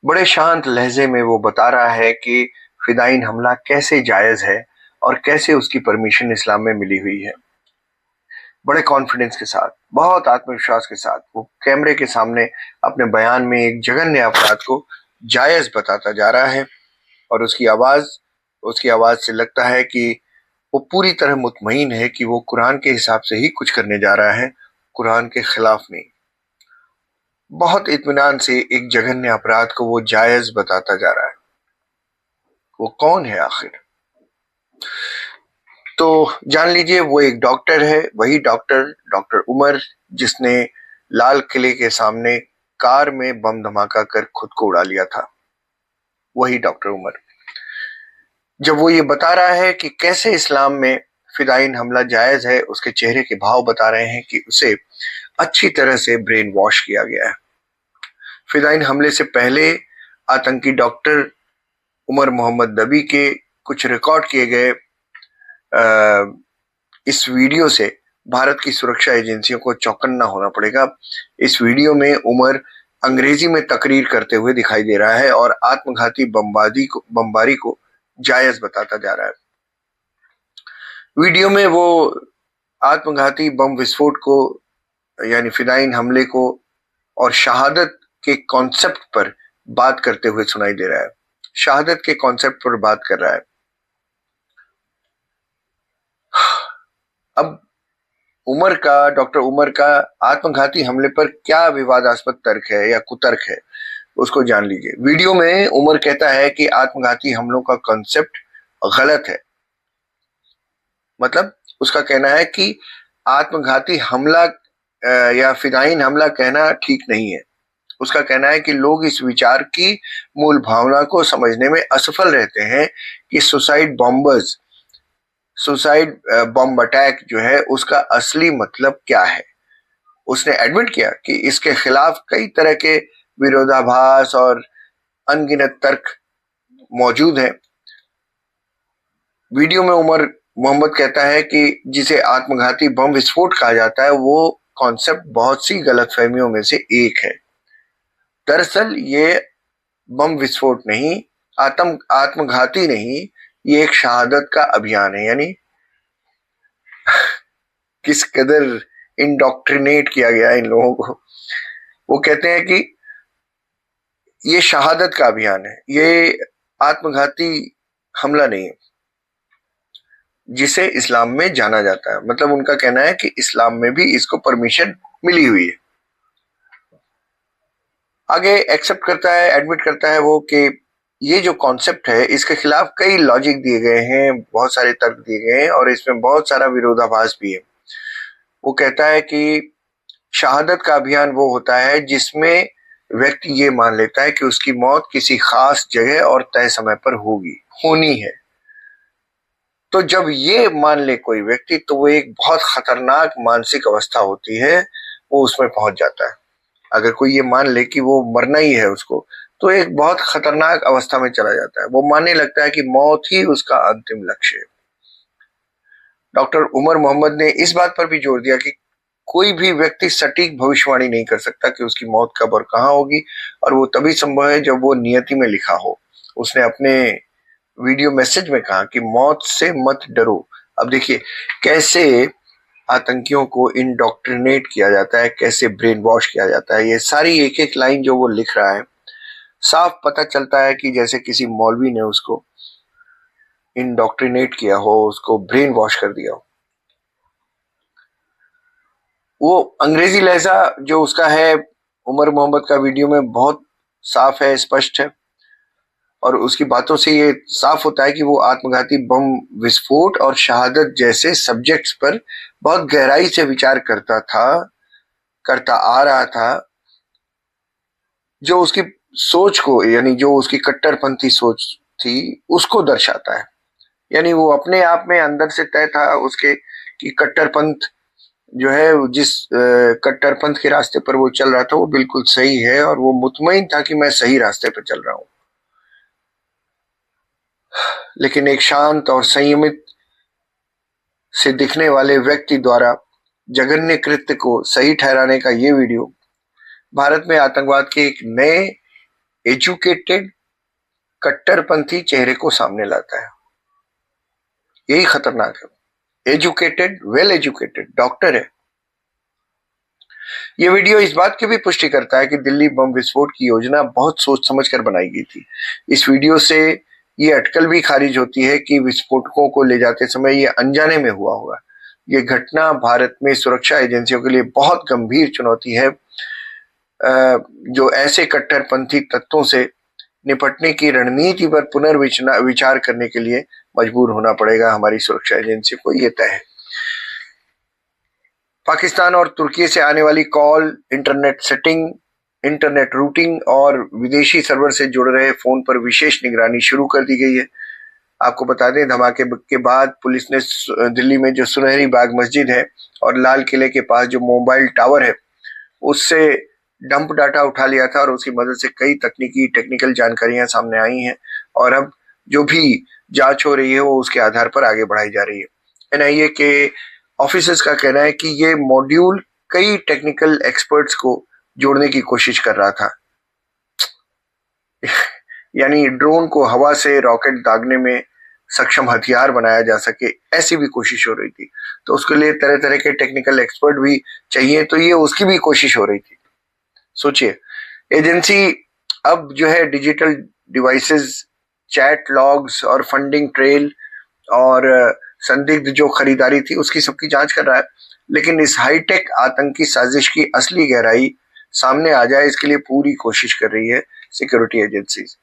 बड़े शांत लहजे में वो बता रहा है कि फिदाइन हमला कैसे जायज है और कैसे उसकी परमिशन इस्लाम में मिली हुई है। बड़े कॉन्फिडेंस के साथ, बहुत आत्मविश्वास के साथ वो कैमरे के सामने अपने बयान में एक जघन्य अपराध को जायज बताता जा रहा है। और उसकी आवाज से लगता है कि वो पूरी तरह मुतमईन है कि वो कुरान के हिसाब से ही कुछ करने जा रहा है, कुरान के खिलाफ नहीं। बहुत इत्मीनान से एक जघन्य अपराध को वो जायज बताता जा रहा है। वो कौन है आखिर? तो जान लीजिए, वो एक डॉक्टर है, वही डॉक्टर उमर, जिसने लाल किले के सामने कार में बम धमाका कर खुद को उड़ा लिया था। वही डॉक्टर उमर, जब वो ये बता रहा है कि कैसे इस्लाम में फिदाइन हमला जायज है, उसके चेहरे के भाव बता रहे हैं कि उसे अच्छी तरह से ब्रेन वॉश किया गया है। फिदाइन हमले से पहले आतंकी डॉक्टर उमर मोहम्मद नबी के कुछ रिकॉर्ड किए गए इस वीडियो से भारत की सुरक्षा एजेंसियों को चौकन्ना होना पड़ेगा। इस वीडियो में उमर अंग्रेजी में तकरीर करते हुए दिखाई दे रहा है और आत्मघाती बमबारी को जायज बताता जा रहा है। वीडियो में वो आत्मघाती बम विस्फोट को, यानी फिदाइन हमले को और शहादत के कॉन्सेप्ट पर बात करते हुए सुनाई दे रहा है। शहादत के कॉन्सेप्ट पर बात कर रहा है। अब डॉक्टर उमर का आत्मघाती हमले पर क्या विवादास्पद तर्क है या कुतर्क है, उसको जान लीजिए। वीडियो में उमर कहता है कि आत्मघाती हमलों का कॉन्सेप्ट गलत है। मतलब उसका कहना है कि आत्मघाती हमला या फिदाइन हमला कहना ठीक नहीं है। उसका कहना है कि लोग इस विचार की मूल भावना को समझने में असफल रहते हैं कि सुसाइड बॉम्ब अटैक जो है उसका असली मतलब क्या है। उसने एडमिट किया कि इसके खिलाफ कई तरह के विरोधाभास और अनगिनत तर्क मौजूद हैं। वीडियो में उमर मोहम्मद कहता है कि जिसे आत्मघाती बम विस्फोट कहा जाता है वो कॉन्सेप्ट बहुत सी गलतफहमियों में से एक है। दरअसल ये बम विस्फोट नहीं, आत्मघाती नहीं, ये एक शहादत का अभियान है। यानी किस कदर इंडोक्ट्रिनेट किया गया इन लोगों को। वो कहते हैं कि ये शहादत का अभियान है, ये आत्मघाती हमला नहीं है जिसे इस्लाम में जाना जाता है। मतलब उनका कहना है कि इस्लाम में भी इसको परमिशन मिली हुई है। आगे एक्सेप्ट करता है, एडमिट करता है वो कि ये जो कॉन्सेप्ट है इसके खिलाफ कई लॉजिक दिए गए हैं, बहुत सारे तर्क दिए गए हैं और इसमें बहुत सारा विरोधाभास भी है। वो कहता है कि शहादत का अभियान वो होता है जिसमें व्यक्ति ये मान लेता है कि उसकी मौत किसी खास जगह और तय समय पर होनी है। तो जब ये मान ले कोई व्यक्ति, तो वो एक बहुत खतरनाक मानसिक अवस्था होती है, वो उसमें पहुंच जाता है। अगर कोई ये मान ले कि वो मरना ही है उसको, तो एक बहुत खतरनाक अवस्था में चला जाता है। वो मानने लगता है कि मौत ही उसका अंतिम लक्ष्य है। डॉक्टर उमर मोहम्मद ने इस बात पर भी जोर दिया कि कोई भी व्यक्ति सटीक भविष्यवाणी नहीं कर सकता कि उसकी मौत कब और कहां होगी, और वो तभी संभव है जब वो नियति में लिखा हो। उसने अपने वीडियो मैसेज में कहा कि मौत से मत डरो। अब देखिए कैसे आतंकियों को इंडोक्ट्रिनेट किया जाता है, कैसे ब्रेन वॉश किया जाता है। ये सारी एक एक लाइन जो वो लिख रहा है, साफ पता चलता है कि जैसे किसी मौलवी ने उसको इंडोक्ट्रिनेट किया हो, उसको ब्रेन वॉश कर दिया हो। वो अंग्रेजी लहजा जो उसका है उमर मोहम्मद का वीडियो में बहुत साफ है, स्पष्ट है, और उसकी बातों से ये साफ होता है कि वो आत्मघाती बम विस्फोट और शहादत जैसे सब्जेक्ट्स पर बहुत गहराई से विचार करता आ रहा था, जो उसकी सोच को, यानी जो उसकी कट्टरपंथी सोच थी, उसको दर्शाता है। यानी वो अपने आप में अंदर से तय था उसके कि कट्टरपंथ जो है, जिस कट्टरपंथ के रास्ते पर वो चल रहा था वो बिल्कुल सही है, और वो मुतमईन था कि मैं सही रास्ते पर चल रहा हूं। लेकिन एक शांत और संयमित से दिखने वाले व्यक्ति द्वारा जघन्य कृत्य को सही ठहराने का ये वीडियो भारत में आतंकवाद के एक नए एजुकेटेड कट्टरपंथी चेहरे को सामने लाता है। यही खतरनाक है। एजुकेटेड, वेल एजुकेटेड डॉक्टर है। यह वीडियो इस बात की भी पुष्टि करता है कि दिल्ली बम विस्फोट की योजना बहुत सोच समझकर बनाई गई थी। इस वीडियो से ये अटकल भी खारिज होती है कि विस्फोटकों को ले जाते समय ये अनजाने में हुआ होगा। ये घटना भारत में सुरक्षा एजेंसियों के लिए बहुत गंभीर चुनौती है। जो ऐसे कट्टरपंथी तत्वों से निपटने की रणनीति पर पुनर्विचार करने के लिए मजबूर होना पड़ेगा हमारी सुरक्षा एजेंसी को, ये तय है। पाकिस्तान और तुर्की से आने वाली call, internet setting, internet routing और विदेशी सर्वर से जुड़ रहे फोन पर विशेष निगरानी शुरू कर दी गई है। आपको बता दें, धमाके के बाद पुलिस ने दिल्ली में जो सुनहरी बाग मस्जिद है और लाल किले के पास जो मोबाइल टावर है उससे डंप डाटा उठा लिया था और उसकी मदद से कई टेक्निकल जानकारियां सामने आई हैं और अब जो भी जांच हो रही है वो उसके आधार पर आगे बढ़ाई जा रही है। एनआईए के ऑफिसर्स का कहना है कि ये मॉड्यूल कई टेक्निकल एक्सपर्ट्स को जोड़ने की कोशिश कर रहा था। यानी ड्रोन को हवा से रॉकेट दागने में सक्षम हथियार बनाया जा सके, ऐसी भी कोशिश हो रही थी। तो उसके लिए तरह तरह के टेक्निकल एक्सपर्ट भी चाहिए, तो ये उसकी भी कोशिश हो रही थी। सोचिए, एजेंसी अब जो है डिजिटल डिवाइसेस, चैट लॉग्स और फंडिंग ट्रेल और संदिग्ध जो खरीदारी थी उसकी सबकी जांच कर रहा है। लेकिन इस हाईटेक आतंकी साजिश की असली गहराई सामने आ जाए, इसके लिए पूरी कोशिश कर रही है सिक्योरिटी एजेंसीज।